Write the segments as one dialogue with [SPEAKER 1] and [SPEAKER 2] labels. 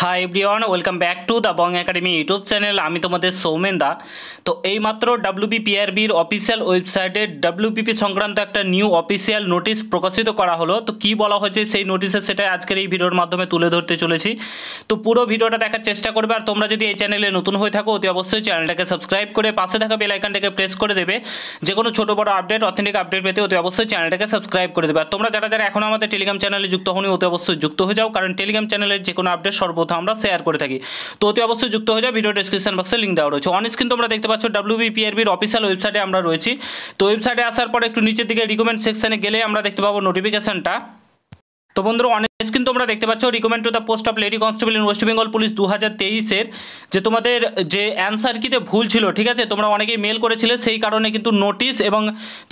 [SPEAKER 1] Hi everyone, welcome back to the Bong academy YouTube channel. আমি তোমাদের সৌমেন দা। তো এইমাত্র ডাব্লিউবিপিআরবির অফিসিয়াল ওয়েবসাইটে ডাব্লিউবিপি সংক্রান্ত একটা নিউ অফিসিয়াল নোটিশ প্রকাশিত করা হলো। তো কী বলা হয়েছে সেই নোটিশে, সেটাই আজকের এই ভিডিওর মাধ্যমে তুলে ধরতে চলেছি। তো পুরো ভিডিওটা দেখার চেষ্টা করবে। আর তোমরা যদি এই চ্যানেলে নতুন হয়ে থাকো অতি অবশ্যই চ্যানেলটাকে সাবস্ক্রাইব করে পাশে থাকা বেল আইকনটাকে প্রেস করে দেবে। যে কোনো ছোটো বড়ো আপডেট, অথেন্টিক আপডেট পেতে অতি অবশ্যই চ্যানেলটাকে সাবস্ক্রাইব করে দেবে। আর তোমরা যারা যারা এখনও আমাদের টেলিগ্রাম চ্যানেলে যুক্ত হওনি অতি অবশ্যই যুক্ত হয়ে যাও, কারণ টেলিগ্রাম চ্যানেলের যে কোনো আপডেট সর্বপ্রথম আমরা শেয়ার করে থাকি। তো অতি অবশ্যই যুক্ত হয়ে যাও, ভিডিও ডেসক্রিপশন বক্সে লিঙ্ক দেওয়া রয়েছে। অন স্ক্রিন তোমরা দেখতে পাচ্ছ ডাব্লিউবিপিআরবির অফিসিয়াল ওয়েবসাইটে আমরা রয়েছি। তো ওয়েবসাইটে আসার পর একটু নিচের দিকে রিকমেন্ড সেকশনে গেলে আমরা দেখতে পাবো নোটিফিকেশনটা। তো বন্ধুরা, অন স্ক্রিন তোমরা দেখতে পাচ্ছ recommend to the post of lady constable in West Bengal police 2023-এর যে তোমাদের যে অ্যান্সার কিতে ভুল ছিল, ঠিক আছে, তোমরা অনেকেই মেল করেছিলে, সেই কারণে কিন্তু নোটিশ এবং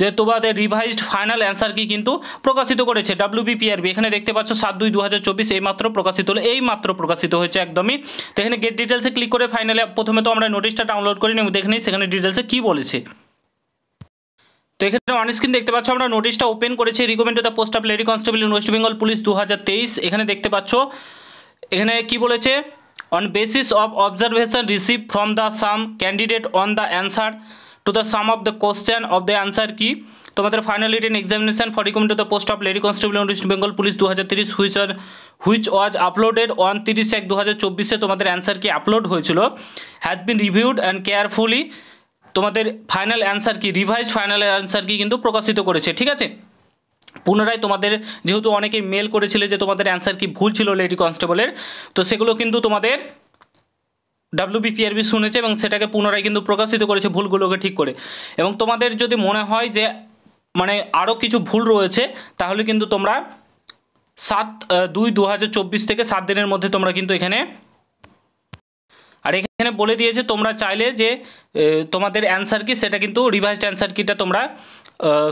[SPEAKER 1] যে তোমাদের রিভাইজড ফাইনাল অ্যান্সার কি কিন্তু প্রকাশিত করেছে ডাব্লিউবিপিআরবি। এখানে দেখতে পাচ্ছ 7/2/2024 এইমাত্র প্রকাশিত হলো, এইমাত্র প্রকাশিত হয়েছে একদমই। তো এখানে গেট ডিটেলসে ক্লিক করে ফাইনালে প্রথমে তো আমরা নোটিশটা ডাউনলোড করে নিই, দেখে নিই সেখানে ডিটেলসে কী বলেছে। তো এখানে অন স্ক্রিন দেখতে পাচ্ছ আমরা নোটিশটা ওপেন করেছি, recommend to the post of lady constable in West Bengal police 2023। এখানে দেখতে পাচ্ছ এখানে কি বলেছে, on basis of observation receive from the some candidate on the answer to the some of the question of the answer কি তোমাদের final written examination for recommend to the post of lady constable in West Bengal police 2023 which was uploaded on 30/1/2024 তোমাদের answer কি upload হয়েছিল, has been reviewed and carefully তোমাদের final answer কি revised final answer কি কিন্তু প্রকাশিত করেছে। ঠিক আছে, পুনরায় তোমাদের যেহেতু অনেকেই মেল করেছিলে যে তোমাদের অ্যান্সার কি ভুল ছিল লেডি কনস্টেবলের, তো সেগুলো কিন্তু তোমাদের ডাব্লিউবিপিআরবি শুনেছে এবং সেটাকে পুনরায় কিন্তু প্রকাশিত করেছে ভুলগুলোকে ঠিক করে। এবং তোমাদের যদি মনে হয় যে মানে আরও কিছু ভুল রয়েছে, তাহলে কিন্তু তোমরা 7/2/2024 থেকে 7 দিনের মধ্যে তোমরা কিন্তু এখানে, আর এখানে বলে দিয়েছে তোমরা চাইলে যে তোমাদের অ্যান্সার কি সেটা কিন্তু রিভাইজড অ্যান্সার কিটা তোমরা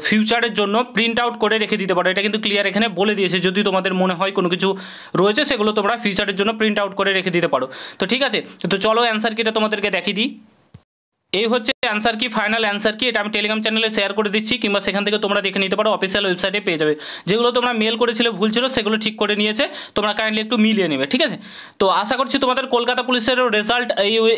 [SPEAKER 1] ফিউচারের জন্য প্রিন্ট আউট করে রেখে দিতে পারো। এটা কিন্তু ক্লিয়ার এখানে বলে দিয়েছে, যদি তোমাদের মনে হয় কোনো কিছু রয়েছে সেগুলো তোমরা ফিউচারের জন্য প্রিন্ট আউট করে রেখে দিতে পারো। তো ঠিক আছে, তো চলো অ্যান্সার কিটা তোমাদেরকে দেখিয়ে দিই। এই হচ্ছে অ্যান্সার কি, ফাইনাল অ্যান্সার কি। এটা আমি টেলিগ্রাম চ্যানেলে শেয়ার করে দিচ্ছি, কিংবা সেখান থেকে তোমরা দেখে নিতে পারো, অফিসিয়াল ওয়েবসাইটে পেয়ে যাবে। যেগুলো তোমরা মেল করেছিলে ভুল ছিল সেগুলো ঠিক করে নিয়েছে, তোমরা কাইন্ডলি একটু মিলিয়ে নেবে। ঠিক আছে, তো আশা করছি তোমাদের কলকাতা পুলিশেরও রেজাল্ট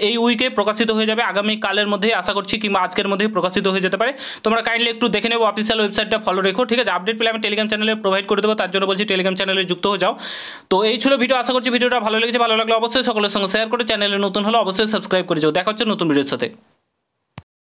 [SPEAKER 1] এই উইকে প্রকাশিত হয়ে যাবে, আগামীকালের মধ্যেই আশা করছি, কিংবা আজকের মধ্যেই প্রকাশিত হয়ে যেতে পারে। তোমরা কাইন্ডলি একটু দেখে নেবো, অফিসিয়াল ওয়েবসাইটটা ফলো রেখো। ঠিক আছে, আপডেট পেলে আমি টেলিগ্রাম চ্যানেলে প্রোভাইড করে দেবো, তার জন্য বলছি টেলিগ্রাম চ্যানেলে যুক্ত হয়ে যাও। তো এই ছিল ভিডিও, আশা করছি ভিডিওটা ভালো লেগেছে। ভালো লাগলে অবশ্যই সকলের সঙ্গে শেয়ার করে, চ্যানেলে নতুন হলে অবশ্যই সাবস্ক্রাইব করে যাও। দেখা হচ্ছে নতুন ভিডিওর সাথে।